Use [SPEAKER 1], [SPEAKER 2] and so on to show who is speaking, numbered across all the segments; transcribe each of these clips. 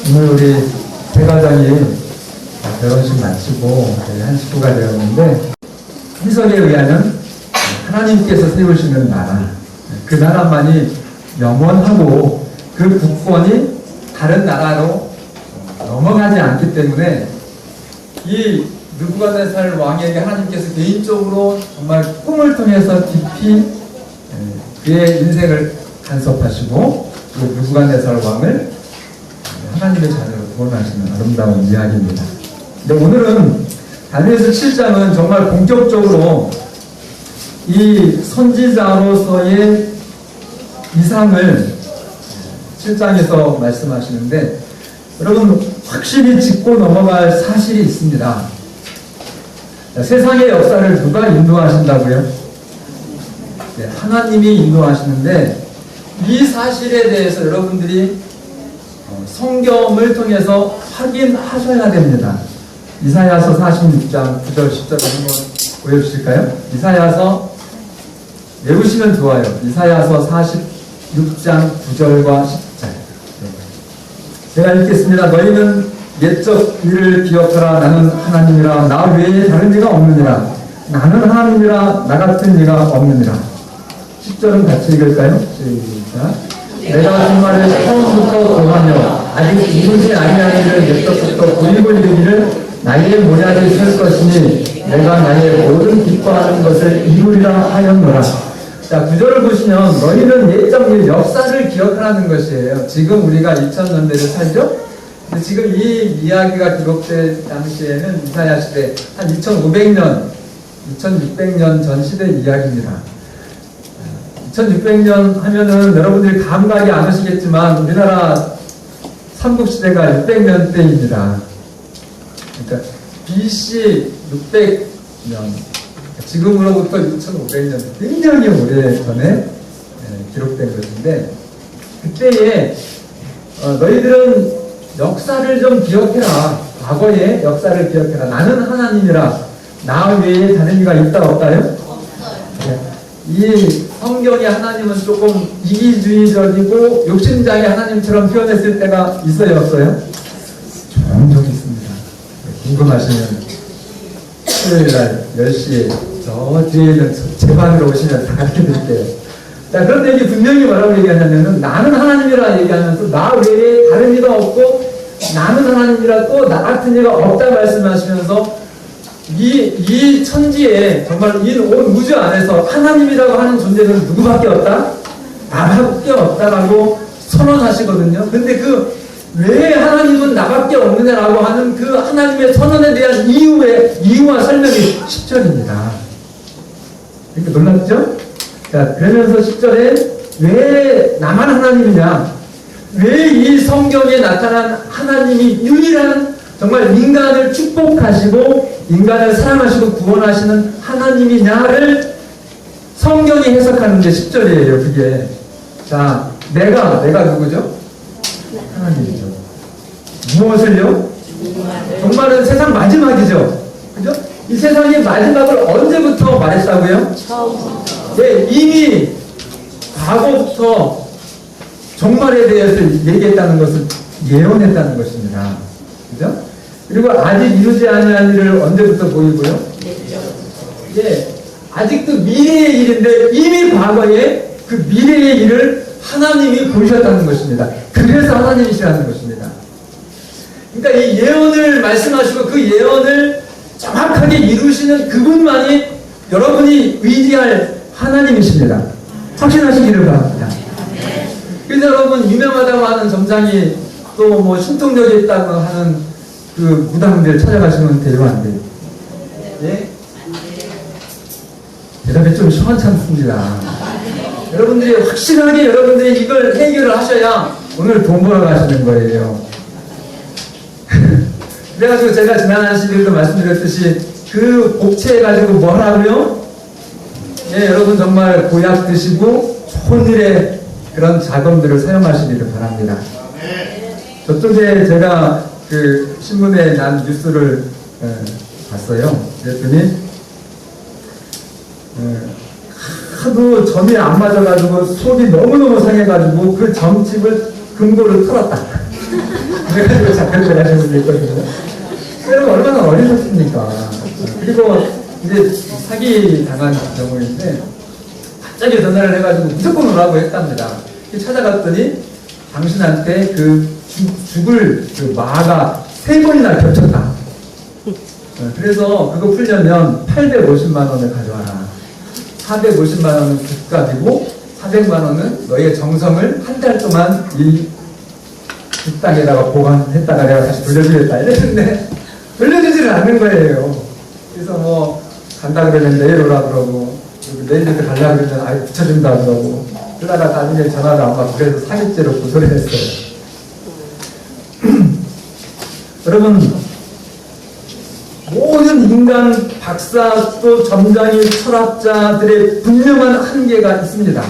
[SPEAKER 1] 오늘 우리 대가장이 결혼식 마치고 한 식구가 되었는데, 해석에 의하면 하나님께서 세우시는 나라, 그 나라만이 영원하고 그 국권이 다른 나라로 넘어가지 않기 때문에 이 느부갓네살 왕에게 하나님께서 개인적으로 정말 꿈을 통해서 깊이 그의 인생을 간섭하시고 그 느부갓네살 왕을 하나님의 자녀로 구원하시는 아름다운 이야기입니다. 근데 오늘은 다니엘서 7장은 정말 본격적으로 이 선지자로서의 이상을 7장에서 말씀하시는데, 여러분 확실히 짚고 넘어갈 사실이 있습니다. 자, 세상의 역사를 누가 인도하신다고요? 네, 하나님이 인도하시는데, 이 사실에 대해서 여러분들이 성경을 통해서 확인하셔야 됩니다. 이사야서 46장 9절 10절 한번 보여주실까요? 이사야서 외우시면 좋아요. 이사야서 46장 9절과 10절. 제가 읽겠습니다. 너희는 옛적 일을 기억하라. 나는 하나님이라. 나 외에 다른 이가 없느니라. 나는 하나님이라. 나 같은 이가 없느니라. 10절은 같이 읽을까요? 시작. 내가 정말을 처음부터 고하며 아직 이루지 아니한 일을 옛적부터 보이고 이르기를 나의 모양이 설 것이니 내가 나의 모든 기뻐하는 것을 이루리라 하였노라. 자, 구절을 보시면 너희는 옛적 일, 역사를 기억하라는 것이에요. 지금 우리가 2000년대를 살죠? 근데 지금 이 이야기가 기록된 당시에는 이사야 시대 한 2500년, 2600년 전 시대 이야기입니다. 2600년 하면은 여러분들이 감각이 안 오시겠지만 우리나라 삼국시대가 600년 때입니다. 그러니까 BC 600년, 지금으로부터 2500년, 굉장히 오래 전에 기록된 것인데, 그때에 너희들은 역사를 좀 기억해라. 과거의 역사를 기억해라. 나는 하나님이라. 나 외에 다른 이가 있다 없다요? 네. 이 성경의 하나님은 조금 이기주의적이고 욕심장애 하나님처럼 표현했을 때가 있어요 없어요? 종종 있습니다. 궁금하시면 토요일날 10시에 저 뒤에 있는 제 방으로 오시면 다 가르쳐드릴게요. 자, 그런데 여기 분명히 뭐라고 얘기하냐면은 나는 하나님이라 얘기하면서 나 외에 다른 이가 없고 나는 하나님이라 또 나 같은 이가 없다 말씀하시면서 이 천지에 정말 이 온 우주 안에서 하나님이라고 하는 존재는 누구밖에 없다? 나밖에 없다라고 선언하시거든요. 근데 그 왜 하나님은 나밖에 없느냐라고 하는 그 하나님의 선언에 대한 이유와 설명이 10절입니다. 이렇게 놀랍죠? 자, 그러면서 10절에 왜 나만 하나님이냐? 왜 이 성경에 나타난 하나님이 유일한 정말 인간을 축복하시고 인간을 사랑하시고 구원하시는 하나님이냐를 성경이 해석하는 게 10절이에요. 그게. 자, 내가 누구죠? 하나님이죠. 무엇을요? 정말은 세상 마지막이죠. 그죠? 이 세상의 마지막을 언제부터 말했다고요? 네, 이미 과거부터 종말에 대해서 얘기했다는 것을 예언했다는 것입니다. 그죠? 그리고 아직 이루지 아니한 일을 언제부터 보이고요? 예, 아직도 미래의 일인데 이미 과거에 그 미래의 일을 하나님이 보이셨다는 것입니다. 그래서 하나님이시라는 것입니다. 그러니까 이 예언을 말씀하시고 그 예언을 정확하게 이루시는 그분만이 여러분이 의지할 하나님이십니다. 확신하시기를 바랍니다. 그래서 여러분 유명하다고 하는 점장이 또 뭐 신통력이 있다고 하는 그 무당들 찾아가시면 돼요, 안 돼요? 예? 대답이 좀 시원찮습니다. 여러분들이 확실하게 여러분들이 이걸 해결을 하셔야 오늘 돈 벌어 가시는 거예요. 그래가지고 제가 지난 시간에도 말씀드렸듯이 그 복채해가지고 뭐 하라고요? 예, 여러분 정말 보약 드시고 좋은 일에 그런 자금들을 사용하시기를 바랍니다. 저쪽에 제가 그 신문에 난 뉴스를 봤어요. 그랬더니 하도 점이 안 맞아가지고 속이 너무너무 상해가지고 그 점집을 금고를 털었다. 그래가지고 잡혀들 하시는 분이 있거든요. 여러분, 얼마나 어리셨습니까? 그리고 이제 사기 당한 경우인데, 갑자기 전화를 해가지고 무조건 오라고 했답니다. 찾아갔더니, 당신한테 죽을 마가 3번이나 겹쳤다. 그래서 그거 풀려면 850만 원을 가져와라. 450만 원은 빚값이고 400만 원은 너의 정성을 한 달 동안 이 뒷땅에다가 보관했다가 내가 다시 돌려주겠다 이랬는데 돌려주지를 않는 거예요. 그래서 뭐 간다 그러면 내일 오라 그러고 내일부터 가려고 그러면 아예 붙여준다 그러고 그러다가 나중에 전화도 안 받고 그래서 사기죄로 고소를 했어요. 여러분, 모든 인간 박사 또 점장이 철학자들의 분명한 한계가 있습니다.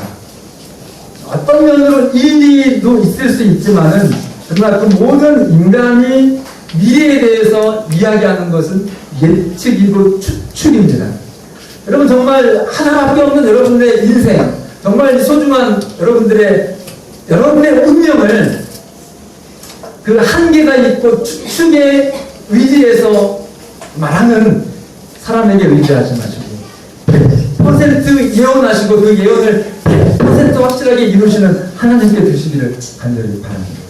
[SPEAKER 1] 어떤 면으로 일리도 있을 수 있지만은 정말 그 모든 인간이 미래에 대해서 이야기하는 것은 예측이고 추측입니다. 여러분, 정말 하나밖에 없는 여러분들의 인생, 정말 소중한 여러분들의 운명을 그 한계가 있고 추측의 의지에서 말하는 사람에게 의지하지 마시고 100% 예언하시고 그 예언을 100% 확실하게 이루시는 하나님께 주시기를 간절히 바랍니다.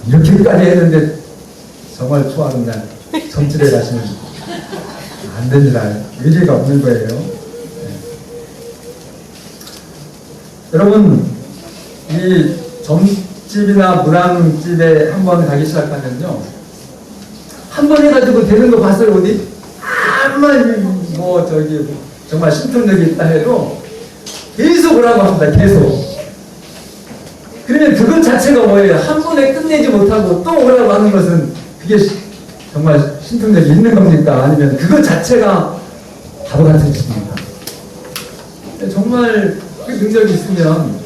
[SPEAKER 1] 이렇게까지 했는데 정말 좋아하는 날 점집에 가시면 안 됩니다. 의지가 없는 거예요. 네. 여러분, 이 점집이나 문항집에 한번 가기 시작하면요, 한 번 해가지고 되는 거 봤어요, 어디? 아무만, 정말 신통력이 있다 해도 계속 오라고 합니다, 계속. 그러면 그것 자체가 뭐예요? 한 번에 끝내지 못하고 또 오라고 하는 것은 그게 정말 신통력이 있는 겁니까? 아니면 그것 자체가 바보 같은 짓입니까? 정말 그 능력이 있으면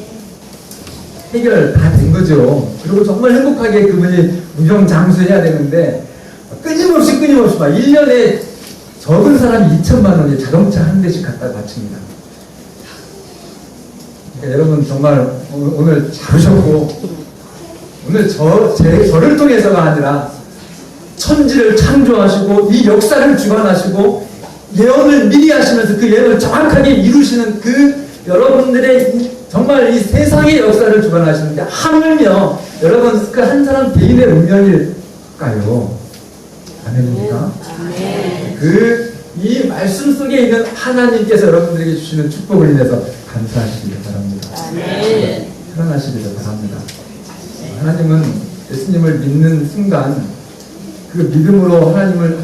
[SPEAKER 1] 해결 다 된 거죠. 그리고 정말 행복하게 그분이 무병장수해야 되는데 끊임없이 막 1년에 적은 사람이 2천만 원에 자동차 한 대씩 갖다 바칩니다. 그러니까 여러분 정말 오늘 잘하셨고, 오늘 저를 통해서가 아니라 천지를 창조하시고 이 역사를 주관하시고 예언을 미리 하시면서 그 예언을 정확하게 이루시는 그 여러분들의 정말 이 세상의 역사를 주관하시는 게 하물며 여러분 그 한 사람 개인의 운명일까요? 아멘입니까? 이 말씀 속에 있는 하나님께서 여러분들에게 주시는 축복을 인해서 감사하시기를 바랍니다. 사랑하시기를 바랍니다. 하나님은 예수님을 믿는 순간 그 믿음으로 하나님을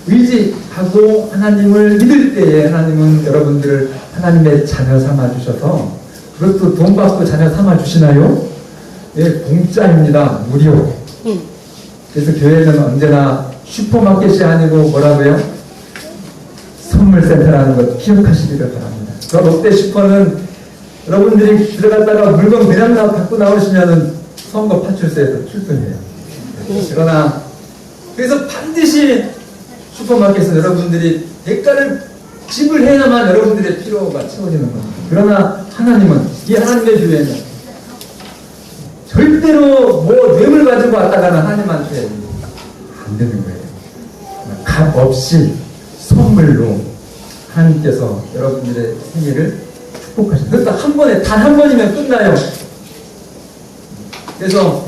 [SPEAKER 1] 의지하고 하나님을 믿을 때에 하나님은 여러분들을 하나님의 자녀 삼아 주셔서, 그것도 돈 받고 자녀 삼아 주시나요? 예, 공짜입니다. 무료. 그래서 교회는 언제나 슈퍼마켓이 아니고 뭐라고요? 선물센터라는 것 기억하시기를 바랍니다. 저 롯데 슈퍼는 여러분들이 들어갔다가 물건 그냥 갖고 나오시면은 선거 파출소에서 출근해요. 그러나 그래서 반드시 슈퍼마켓은 여러분들이 대가를 지불해야만 여러분들의 필요가 채워지는 겁니다. 그러나 하나님은, 이 하나님의 교회는 절대로 뇌물 가지고 왔다가는 하나님한테 안 되는 거예요. 값 없이 선물로 하나님께서 여러분들의 생애를 축복하십니다. 그러니까 한 번에, 단 한 번이면 끝나요. 그래서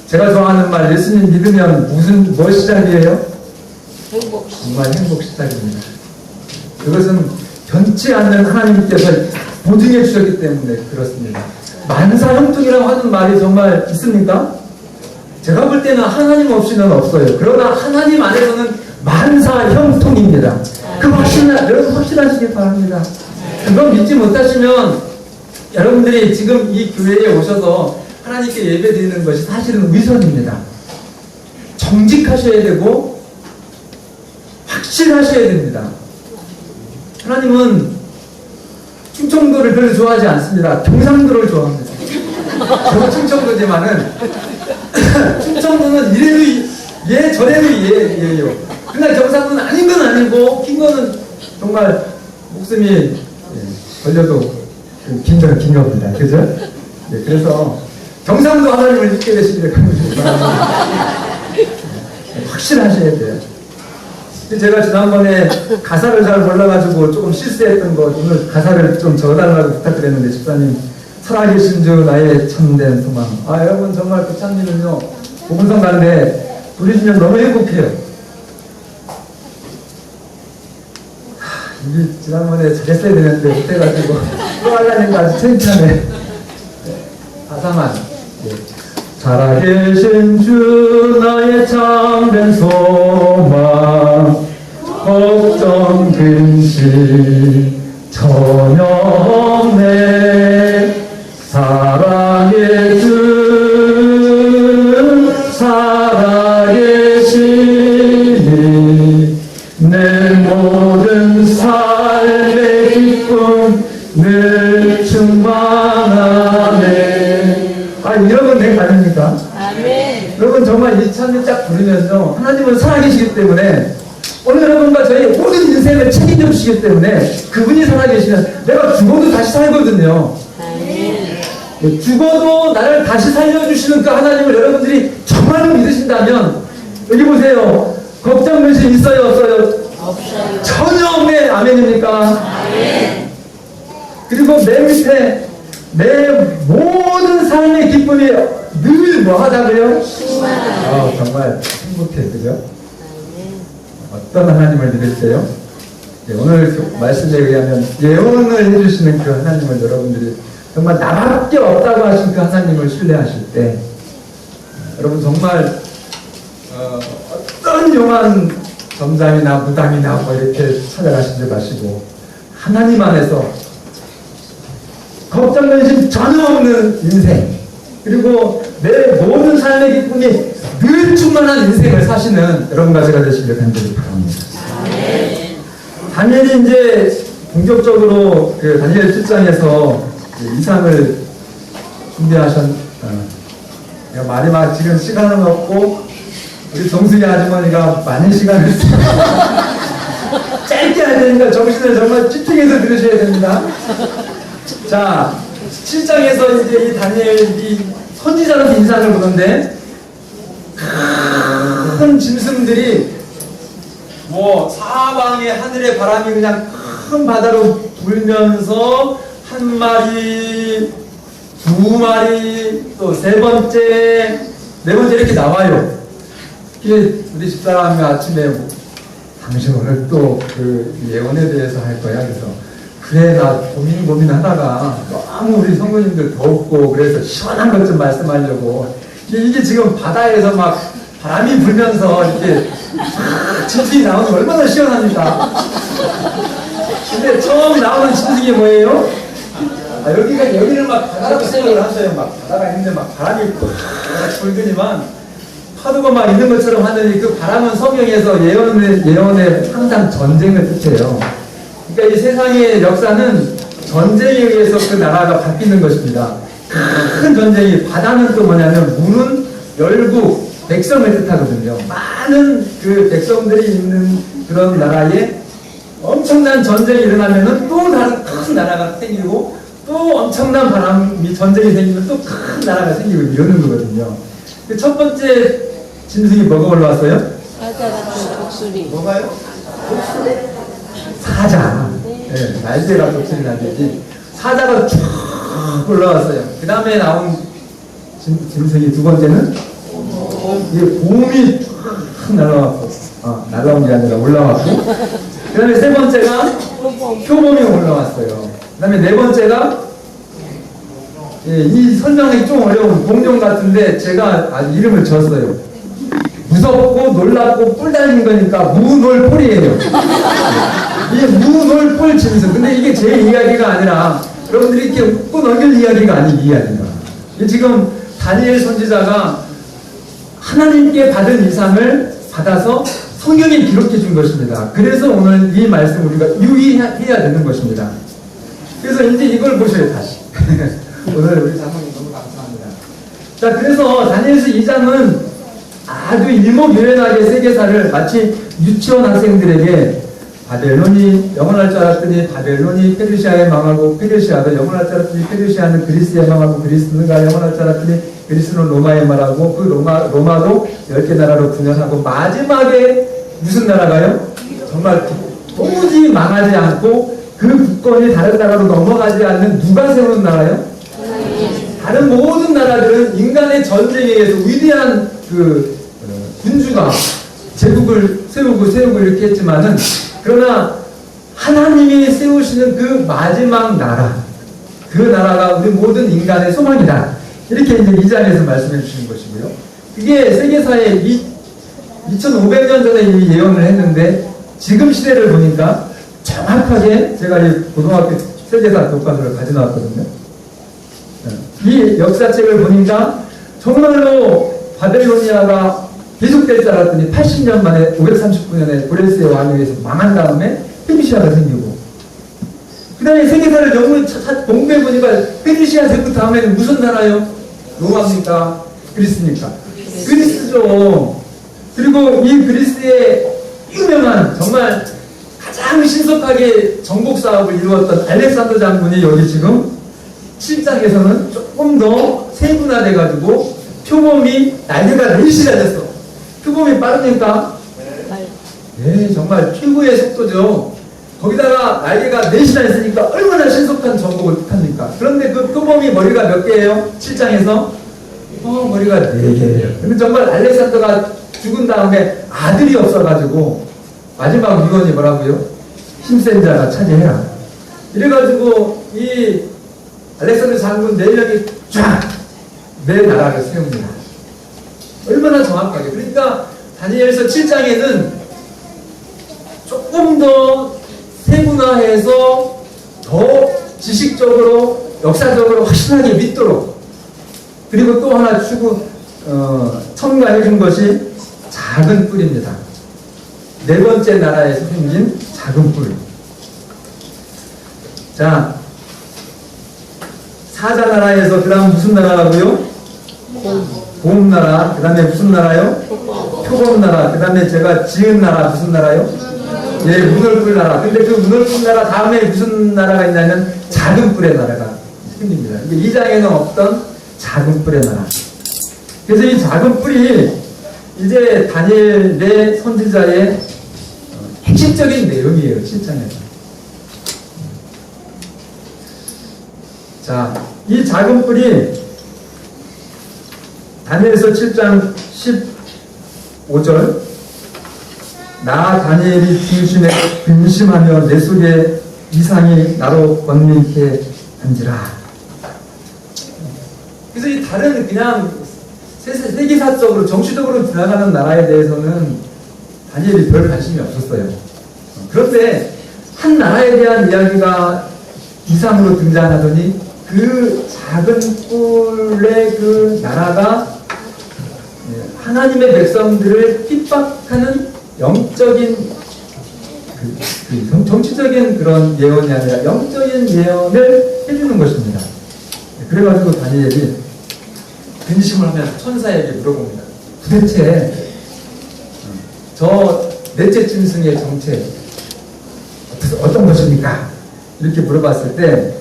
[SPEAKER 1] 제가 좋아하는 말, 예수님 믿으면 뭐 시작이에요? 정말 행복 시작입니다. 그것은 변치 않는 하나님께서 보증해 주셨기 때문에 그렇습니다. 만사형통이라고 하는 말이 정말 있습니까? 제가 볼 때는 하나님 없이는 없어요. 그러나 하나님 안에서는 만사형통입니다. 여러분 확신하시길 바랍니다. 그걸 믿지 못하시면 여러분들이 지금 이 교회에 오셔서 하나님께 예배 드리는 것이 사실은 위선입니다. 정직하셔야 되고 확실하셔야 됩니다. 하나님은 충청도를 별로 좋아하지 않습니다. 경상도를 좋아합니다. 저도 충청도지만은 충청도는 이래도 예, 저래도 예요. 그러나 경상도는 아닌 건 아니고 긴 거는 정말 목숨이 걸려도 긴 겁니다. 그죠? 네, 그래서 경상도 하나님을 믿게 되시기를 바랍니다. 확실하셔야 돼요. 제가 지난번에 가사를 잘 몰라가지고 조금 실수했던 거 오늘 가사를 좀 적어달라고 부탁드렸는데 집사님 살아계신 주 나의 참된 소망. 여러분 정말 그 찬미는요 복음성 가는데 부르시면 너무 행복해요. 이게 지난번에 잘했어야 되는데 못해가지고 또 하려니까 아주 창피하네. 가사만. 예. 살아계신 주 나의 참된 소망 걱정 근심 전혀 없네 사랑의 주 살아계시니 내 모든 삶의 기쁨 늘 충만하네. 이러면 된 거 아닙니까?
[SPEAKER 2] 아멘.
[SPEAKER 1] 여러분 정말 이 찬미 쫙 부르면서 하나님은 살아계시기 때문에 오늘 여러분과 저희 모든 인생을 책임져 주시기 때문에 그분이 살아계시면 내가 죽어도 다시 살거든요.
[SPEAKER 2] 아멘.
[SPEAKER 1] 죽어도 나를 다시 살려주시는 그 하나님을 여러분들이 정말로 믿으신다면 여기 보세요. 걱정 근심 있어요 없어요?
[SPEAKER 2] 없어요.
[SPEAKER 1] 전혀 없네. 아멘입니까?
[SPEAKER 2] 아멘.
[SPEAKER 1] 그리고 맨 밑에 내 모든 삶의 기쁨이 늘 뭐하다고요? 정말 행복해. 그죠? 어떤 하나님을 믿을 때요? 오늘 그 말씀에 의하면 예언을 해주시는 그 하나님을 여러분들이 정말 나밖에 없다고 하신 그 하나님을 신뢰하실 때 여러분 정말 어떤 용한 점장이나 무당이나 뭐 이렇게 찾아가시지 마시고 하나님 안에서 걱정 근심 전혀 없는 인생 그리고 내 모든 삶의 기쁨이 늘 충만한 인생을 사시는 여러분과 제가 되시길 간절히 바랍니다. 다니엘이 이제 본격적으로 그 다니엘 7장에서 이상을 말이 막 지금 시간은 없고 우리 정수희 아주머니가 많은 시간을 짧게 해야 되니까 정신을 정말 집중해서 들으셔야 됩니다. 자, 7장에서 이제 이 다니엘이 선지자로 인상을 보는데 큰 짐승들이 뭐 사방에 하늘의 바람이 그냥 큰 바다로 불면서 한 마리, 두 마리, 또 세 번째, 네 번째 이렇게 나와요. 우리 집사람이 아침에 뭐, 당신 오늘 또 그 예언에 대해서 할 거야. 그래서 그래 나 고민하다가 너무 우리 성도님들 덥고 그래서 시원한 것 좀 말씀하려고 이게 지금 바다에서 막 바람이 불면서 이렇게 짐승이 나오면 얼마나 시원합니까? 근데 처음 나오는 짐승이 뭐예요? 여기를 막 바다라고 생각을 하셔요. 막 바다가 있는데 막 바람이 불더니만 파도가 막 있는 것처럼 하더니 그 바람은 성경에서 예언에 항상 전쟁을 뜻해요. 그러니까 이 세상의 역사는 전쟁에 의해서 그 나라가 바뀌는 것입니다. 큰 전쟁이 바다는 또 뭐냐면 문은 열고 백성을 뜻하거든요. 많은 그 백성들이 있는 그런 나라에 엄청난 전쟁이 일어나면은 또 다른 큰 나라가 생기고 또 엄청난 바람이 전쟁이 생기면 또 큰 나라가 생기고 이러는 거거든요. 그 첫 번째 짐승이 뭐가 올라왔어요?
[SPEAKER 2] 사자 같은 독수리.
[SPEAKER 1] 뭐가요? 사자. 네, 날개가 독수리 날개지. 사자가 쭉 올라왔어요. 그 다음에 나온 짐승이 두 번째는 이게 곰이 쭉 날아왔고, 날아온 게 아니라 올라왔고, 그 다음에 세 번째가 표범이 올라왔어요. 그 다음에 네 번째가 이 설명이 좀 어려운 공룡 같은데 제가 이름을 지었어요. 무섭고 놀랍고 뿔 달린 거니까 무놀폴이에요. 이게 무놀폴 짐승. 근데 이게 제 이야기가 아니라 여러분들이 이렇게 웃고 넘길 이야기가 아닌 이야기입니다. 지금 다니엘 선지자가 하나님께 받은 이상을 받아서 성경에 기록해 준 것입니다. 그래서 오늘 이 말씀 우리가 유의해야 되는 것입니다. 그래서 이제 이걸 보셔요, 다시. 오늘 우리 장모님 너무 감사합니다. 자, 그래서 다니엘서 2장은 아주 일목요연하게 세계사를 마치 유치원 학생들에게 바벨론이 영원할 줄 알았더니 바벨론이 페르시아에 망하고 페르시아도 영원할 줄 알았더니 페르시아는 그리스에 망하고 그리스가 영원할 줄 알았더니 그리스는 로마에 망하고 그 로마도 10개 나라로 분열하고 마지막에 무슨 나라가요? 정말 도무지 망하지 않고 그 국권이 다른 나라로 넘어가지 않는 누가 세우는 나라요? 다른 모든 나라들은 인간의 전쟁에 의해서 위대한 군주가 제국을 세우고 이렇게 했지만은, 그러나 하나님이 세우시는 그 마지막 나라, 그 나라가 우리 모든 인간의 소망이다. 이렇게 이제 2장에서 말씀해 주시는 것이고요. 그게 세계사에 2500년 전에 이미 예언을 했는데, 지금 시대를 보니까 정확하게, 제가 이 고등학교 세계사 교과서를 가져나왔거든요. 이 역사책을 보니까 정말로 바벨로니아가 계속될 줄 알았더니 80년 만에 539년에 고레스의 왕에 의해서 망한 다음에 페르시아가 생기고, 그 다음에 세계사를 영문을 공부해보니까 페르시아 제국 다음에는 무슨 나라요? 로마입니까? 그리스입니까? 그리스죠. 그리고 이 그리스의 유명한, 정말 가장 신속하게 정복 사업을 이루었던 알렉산더 장군이 여기 지금 7장에서는 조금 더 세분화돼가지고 표범이 날개가 4시 달렸어. 표범이 빠르니까? 네, 정말 최고의 속도죠. 거기다가 날개가 4시나 있으니까 얼마나 신속한 정복을 뜻합니까? 그런데 그 표범이 머리가 몇 개예요? 7장에서? 머리가 4개예요. 근데 정말 알렉산더가 죽은 다음에 아들이 없어가지고 마지막 위원이 뭐라고요? 힘센 자가 차지해라. 이래가지고 이 알렉산더 장군 4명이 쫙 내 나라를 세웁니다. 얼마나 정확하게. 그러니까 다니엘서 7장에는 조금 더 세분화해서 더 지식적으로, 역사적으로 확실하게 믿도록, 그리고 또 하나 첨가해 준 것이 작은 뿔입니다. 4번째 나라에서 생긴 작은 뿔. 자, 사자 나라에서 그 다음 무슨 나라라고요? 고음 나라. 그 다음에 무슨 나라요? 표범 나라. 그 다음에 제가 지은 나라 무슨 나라요? 예, 문얼풀 나라. 근데 그 문얼풀 나라 다음에 무슨 나라가 있냐면 작은 뿔의 나라가 생깁니다. 이 2장에는 없던 작은 뿔의 나라. 그래서 이 작은 뿔이 이제 다니엘의 선지자의 핵심적인 내용이에요. 7장에서. 자, 이 작은 뿔이 다니엘서 7장 15절, 나 다니엘이 중심에 근심하며 내 속에 이상이 나로 번민케 한지라. 그래서 이 다른 그냥 세계사적으로 정치적으로 지나가는 나라에 대해서는 다니엘이 별 관심이 없었어요. 그런데 한 나라에 대한 이야기가 이상으로 등장하더니 그 작은 뿔의 그 나라가 하나님의 백성들을 핍박하는 영적인 정치적인 그런 예언이 아니라 영적인 예언을 해주는 것입니다. 그래가지고 다니엘이 근심을 하면 천사에게 물어봅니다. 도대체 저 넷째 짐승의 정체 어떤 것입니까? 이렇게 물어봤을 때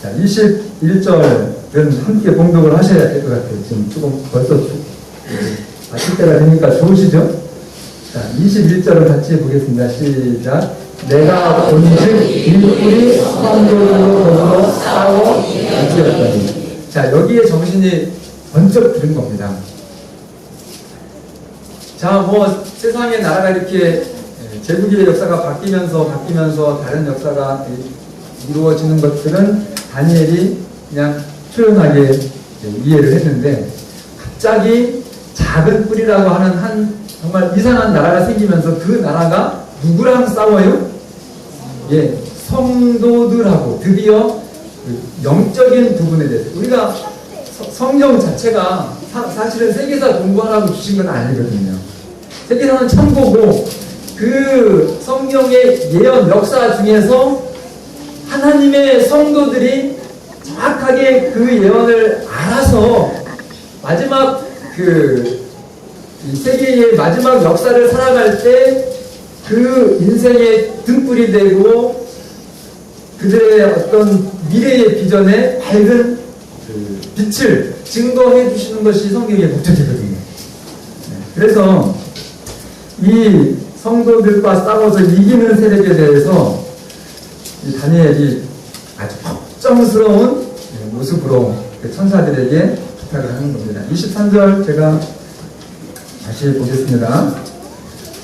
[SPEAKER 1] 자, 21절은 함께 봉독을 하셔야 될 것 같아요. 지금 조금 벌써 마칠 때가 되니까 좋으시죠? 자, 21절을 같이 보겠습니다. 시작. 내가 본즉 이 뿔이 성도들로 더불어 싸워 이기었더니. 자, 여기에 정신이 번쩍 드는 겁니다. 자, 뭐 세상의 나라가 이렇게 제국의 역사가 바뀌면서 다른 역사가 이루어지는 것들은 다니엘이 그냥 초연하게 이해를 했는데, 갑자기 작은 뿔이라고 하는 한 정말 이상한 나라가 생기면서 그 나라가 누구랑 싸워요? 예, 성도들하고. 드디어 영적인 부분에 대해서 우리가 성경 자체가 사실은 세계사 공부하라고 주신 건 아니거든요. 세계사는 참고고 그 성경의 예언 역사 중에서 하나님의 성도들이 정확하게 그 예언을 알아서 마지막 그 이 세계의 마지막 역사를 살아갈 때 그 인생의 등불이 되고 그들의 어떤 미래의 비전에 밝은 그 빛을 증거해 주시는 것이 성경의 목적이거든요. 그래서 이 성도들과 싸워서 이기는 세력에 대해서 이 다니엘이 아주 걱정스러운 모습으로 그 천사들에게 부탁을 하는 겁니다. 23절 제가 다시 보겠습니다.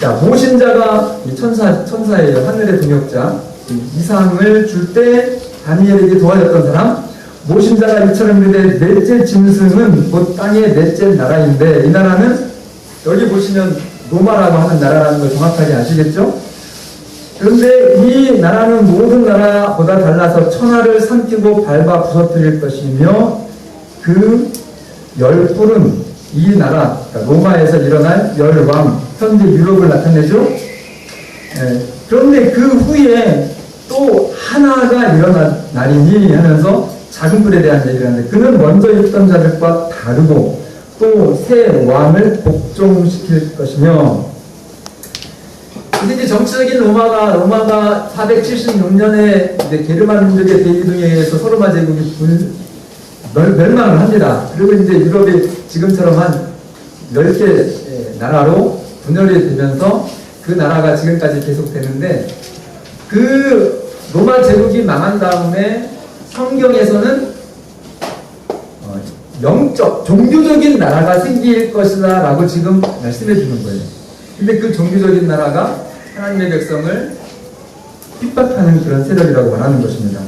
[SPEAKER 1] 자, 모신자가 이 천사예요. 하늘의 동역자. 이상을 줄 때 다니엘에게 도와줬던 사람. 모신자가 이처럼 이르되 넷째 짐승은 곧 땅의 넷째 나라인데, 이 나라는 여기 보시면 로마라고 하는 나라라는 걸 정확하게 아시겠죠? 그런데 이 나라는 모든 나라보다 달라서 천하를 삼키고 밟아 부서뜨릴 것이며, 그 열불은 이 나라, 그러니까 로마에서 일어날 열왕, 현재 유럽을 나타내죠. 그런데 그 후에 또 하나가 일어날 날이니 하면서 작은 불에 대한 얘기를 하는데, 그는 먼저 있던 자들과 다르고 또 새 왕을 복종시킬 것이며, 이제 정치적인 로마가 476년에 이제 게르만 민족의 대이동에 의해서 서로마 제국이 멸망을 합니다. 그리고 이제 유럽이 지금처럼 한 10개 나라로 분열이 되면서 그 나라가 지금까지 계속되는데, 그 로마 제국이 망한 다음에 성경에서는 영적, 종교적인 나라가 생길 것이다 라고 지금 말씀해 주는 거예요. 근데 그 종교적인 나라가 하나님의 백성을 핍박하는 그런 세력이라고 말하는 것입니다.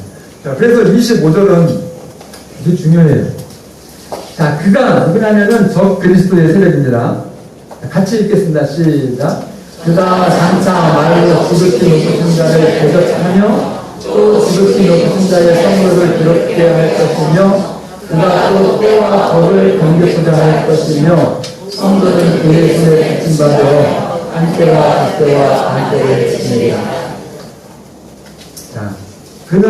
[SPEAKER 1] 자, 그래서 25절은 이게 중요해요. 자, 그가 누구냐면은 적 그리스도의 세력입니다. 같이 읽겠습니다. 시작. 그가 장차 말로 지극히 높으신 자를 대적하며 또 지극히 높으신 자의 성도를 괴롭게 할 것이며, 그가 또 때와 적을 경계하고자 할 것이며, 성도는 그의 손에 붙임받아 한때와 그때와 한때를 지내리라. 자, 그는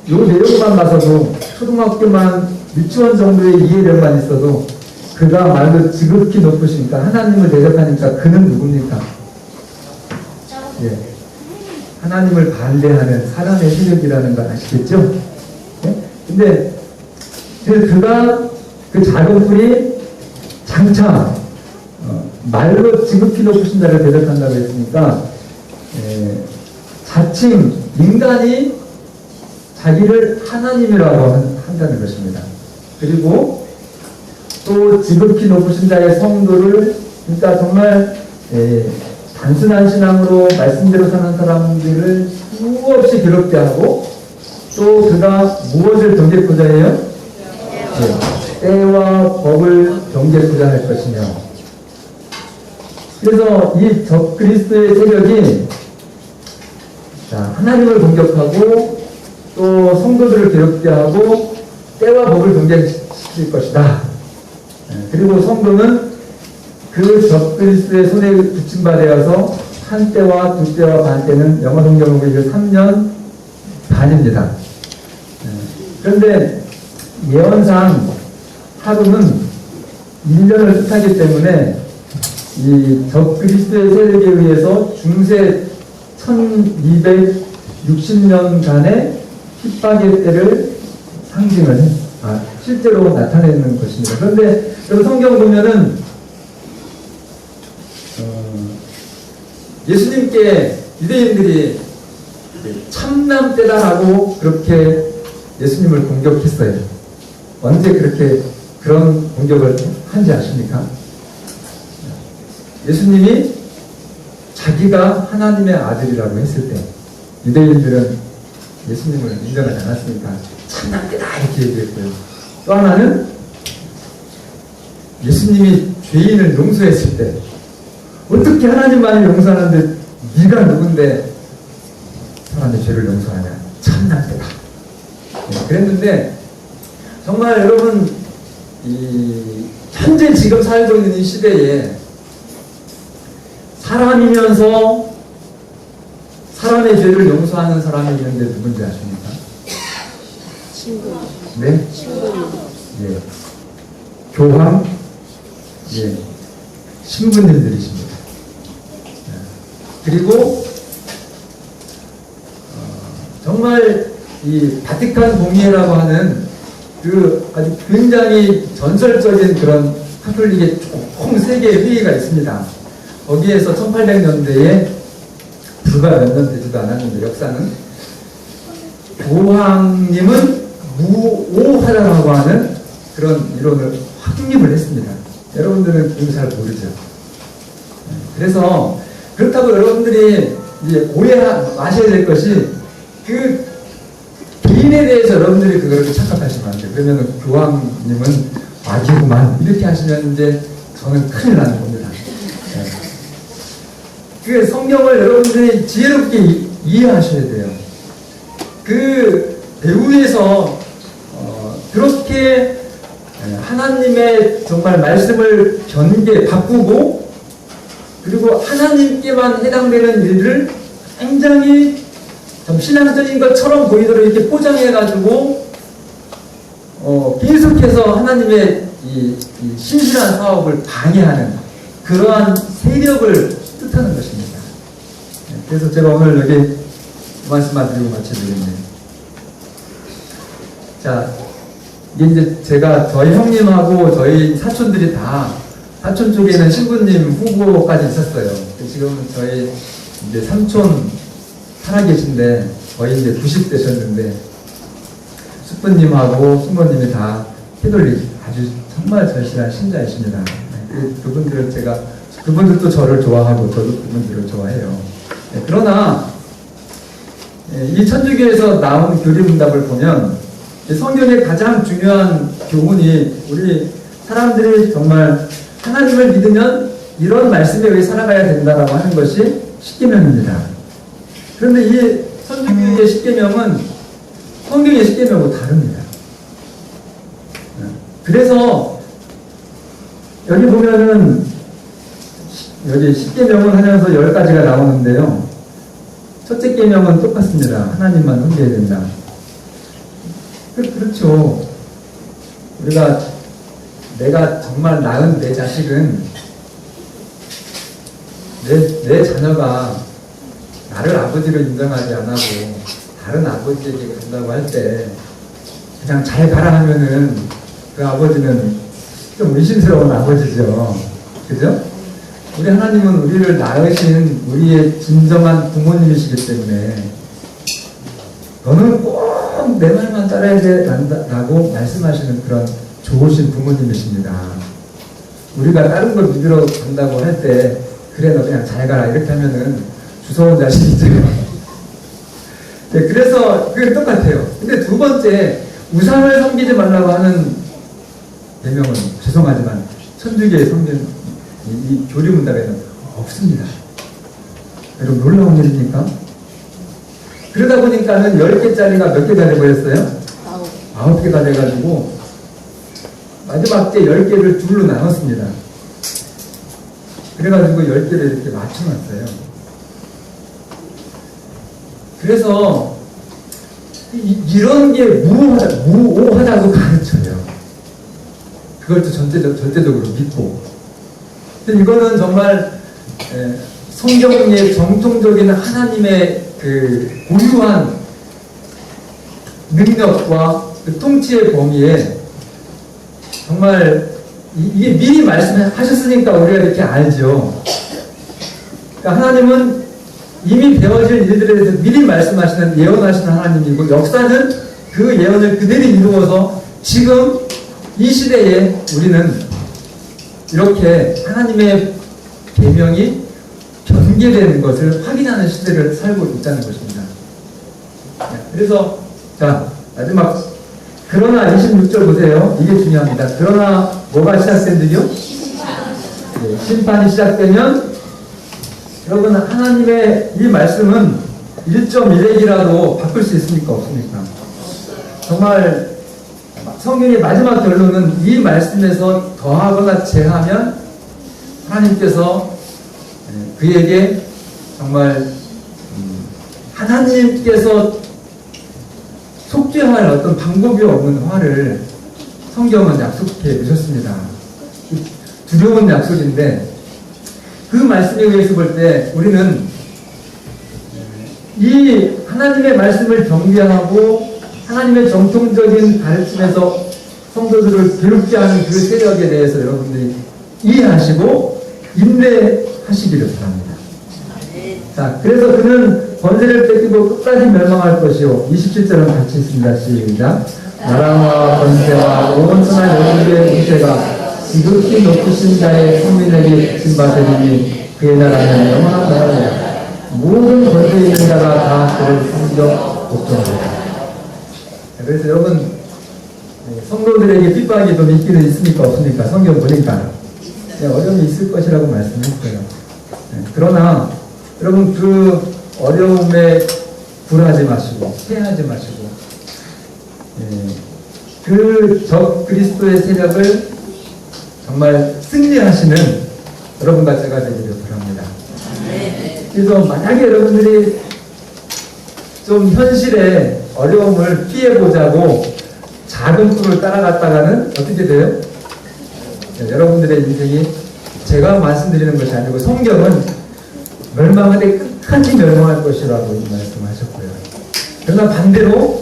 [SPEAKER 1] 요 내용만 봐서도 초등학교만 유치원 정도의 이해력만 있어도 그가 말로 지극히 높으시니까, 하나님을 대적하니까 그는 누굽니까? 예. 하나님을 반대하는 사람의 세력이라는 걸 아시겠죠? 예? 근데 그가 그 작은 불이 장차 말로 지극히 높으신 자를 대적한다고 했으니까, 자칭 인간이 자기를 하나님이라고 한다는 것입니다. 그리고 또 지극히 높으신 자의 성도를, 그러니까 정말 단순한 신앙으로 말씀대로 사는 사람들을 수없이 괴롭게 하고, 또 그가 무엇을 경계하고자 해요? 때와 법을 경계하고자 할 것이며, 그래서 이 적그리스도의 세력이 하나님을 공격하고 또 성도들을 괴롭게 하고 때와 법을 경계시킬 것이다. 그리고 성도는 그 적그리스도의 손에 붙임받아서 한 때와 두 때와 반 때는 영어 성경으로 보이면 3년 반입니다. 그런데 예언상 하루는 1년을 뜻하기 때문에 이 적그리스도의 세력에 의해서 중세 1260년간의 핍박의 때를 상징을 실제로 나타내는 것입니다. 그런데 여러분 성경 보면은 예수님께 유대인들이 참남 때다라고 그렇게 예수님을 공격했어요. 언제 그렇게 그런 공격을 한지 아십니까? 예수님이 자기가 하나님의 아들이라고 했을 때 유대인들은 예수님을 인정하지 않았으니까 참남 때다 이렇게 얘기했고요. 또 하나는 예수님이 죄인을 용서했을 때 어떻게 하나님만이 용서하는데 네가 누군데 사람의 죄를 용서하냐, 참남 때다. 그랬는데 정말 여러분 현재 지금 살고 있는 이 시대에 사람이면서 사람의 죄를 용서하는 사람이 있는데 누군지 아십니까?
[SPEAKER 2] 친구.
[SPEAKER 1] 네?
[SPEAKER 2] 친구.
[SPEAKER 1] 예. 교황, 예, 신부님들이십니다. 그리고 정말 이 바티칸 공예라고 하는 그 아주 굉장히 전설적인 그런 카톨릭의 총 세계의 회의가 있습니다. 거기에서 1800년대에 불과 몇 년 되지도 않았는데 역사는 교황님은 무오하라고 하는 그런 이론을 확립을 했습니다. 여러분들은 이거 잘 모르죠. 그래서 그렇다고 여러분들이 이제 오해하셔야 될 것이 그 개인에 대해서 여러분들이 그렇게 착각하시면 안 돼요. 그러면 교황님은 악이구만 이렇게 하시면 이제 저는 큰일 나는 겁니다. 그 성경을 여러분들이 지혜롭게 이해하셔야 돼요. 그 배후에서 그렇게 하나님의 정말 말씀을 바꾸고 그리고 하나님께만 해당되는 일을 굉장히 좀 신앙적인 것처럼 보이도록 이렇게 포장해가지고 계속해서 하나님의 이 신실한 사업을 방해하는 그러한 세력을 뜻하는 것입니다. 그래서 제가 오늘 여기 말씀만 드리고 마쳐드리겠네요. 자, 이게 이제 제가 저희 형님하고 저희 사촌들이 다 사촌 쪽에는 신부님 후보까지 있었어요. 지금 저희 이제 삼촌 살아계신데 거의 이제 90 되셨는데 숙부님하고 숙모님이 다 캐톨릭 아주 정말 절실한 신자이십니다. 그분들도 저를 좋아하고 저도 그분들을 좋아해요. 그러나 이 천주교에서 나온 교리문답을 보면 성경의 가장 중요한 교훈이 우리 사람들이 정말 하나님을 믿으면 이런 말씀에 의해 살아가야 된다라고 하는 것이 십계명입니다. 그런데 이 천주교의 십계명은 성경의 십계명하고 다릅니다. 그래서 여기 보면은 여기 십계명을 하면서 10가지가 나오는데요. 첫째 계명은 똑같습니다. 하나님만 섬겨야 된다. 그렇죠. 내가 정말 낳은 내 자식은 내 자녀가 나를 아버지로 인정하지 않고 다른 아버지에게 간다고 할 때 그냥 잘 가라 하면은 그 아버지는 좀 의심스러운 아버지죠. 그죠? 우리 하나님은 우리를 낳으신 우리의 진정한 부모님이시기 때문에 너는 꼭 내 말만 따라야 된다고 말씀하시는 그런 좋으신 부모님이십니다. 우리가 다른 걸 믿으러 간다고 할 때 그래 너 그냥 잘 가라 이렇게 하면은 주워온 자식이죠. 네, 그래서 그게 똑같아요. 근데 두 번째 우상을 섬기지 말라고 하는 계명은 죄송하지만 천주교의 성경 이 교리문답에는 없습니다. 여러분 놀라운 일입니까? 그러다 보니까는 10개짜리가 몇 개가 돼버렸어요? 9개가 돼가지고 마지막 때 10개를 둘로 나눴습니다. 그래가지고 10개를 이렇게 맞춰놨어요. 그래서 이런 게 무오하다고 가르쳐요. 그걸 또 절대적으로 믿고. 근데 이거는 정말 성경의 정통적인 하나님의 그 고유한 능력과 그 통치의 범위에 정말 이게 미리 말씀하셨으니까 우리가 이렇게 알죠. 그러니까 하나님은 이미 되어질 일들에 대해서 미리 말씀하시는 예언하시는 하나님이고 역사는 그 예언을 그대로 이루어서 지금 이 시대에 우리는 이렇게 하나님의 계명이 전개되는 것을 확인하는 시대를 살고 있다는 것입니다. 그래서 자 마지막 그러나 26절 보세요. 이게 중요합니다. 그러나 뭐가 시작된다고요? 심판이 시작되면 여러분 하나님의 이 말씀은 1.1핵이라도 바꿀 수 있습니까? 없습니까? 정말 성경의 마지막 결론은 이 말씀에서 더하거나 제하면 하나님께서 그에게 정말 하나님께서 속죄할 어떤 방법이 없는 화를 성경은 약속해 주셨습니다. 두려운 약속인데 그 말씀에 의해서 볼 때 우리는 이 하나님의 말씀을 경계하고 하나님의 정통적인 가르침에서 성도들을 괴롭게 하는 그 세력에 대해서 여러분들이 이해하시고 인내하시기를 바랍니다. 자, 그래서 그는 권세를 뺏기고 끝까지 멸망할 것이요. 27절은 같이 있습니다. 시작. 나라와 권세와 온 천하 영국의 권세가 지극히 높으신 자의 국민에게 주신받으리니 그의 나라는 영원한 나라니라. 모든 권세 있는 자가 다 그를 섬겨 복종하리라. 그래서 여러분 성도들에게 핍박이 좀 있기는 있습니까? 없습니까? 성경 보니까 어려움이 있을 것이라고 말씀했어요. 그러나 여러분 그 어려움에 굴하지 마시고 패하지 마시고 그 적 그리스도의 세력을 정말 승리하시는 여러분과 제가 되기를 바랍니다. 그래서 만약에 여러분들이 좀 현실의 어려움을 피해보자고 작은 꿈을 따라갔다가는 어떻게 돼요? 여러분들의 인생이 제가 말씀드리는 것이 아니고 성경은 멸망하되 끝까지 멸망할 것이라고 말씀하셨고요. 그러나 반대로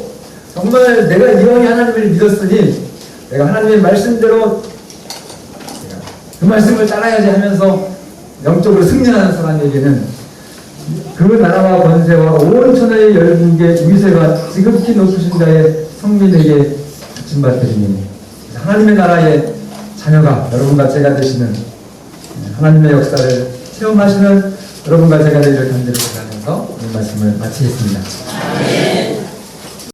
[SPEAKER 1] 정말 내가 이왕에 하나님을 믿었으니 내가 하나님의 말씀대로 그 말씀을 따라야지 하면서 영적으로 승리하는 사람에게는 그 나라와 권세와 온 천하의 열국의 위세가 지극히 높으신 자의 성민에게 주침받으리니 하나님의 나라의 자녀가 여러분과 제가 되시는 하나님의 역사를 체험하시는 여러분과 제가 되기를 간절히 바라면서 오늘 말씀을 마치겠습니다.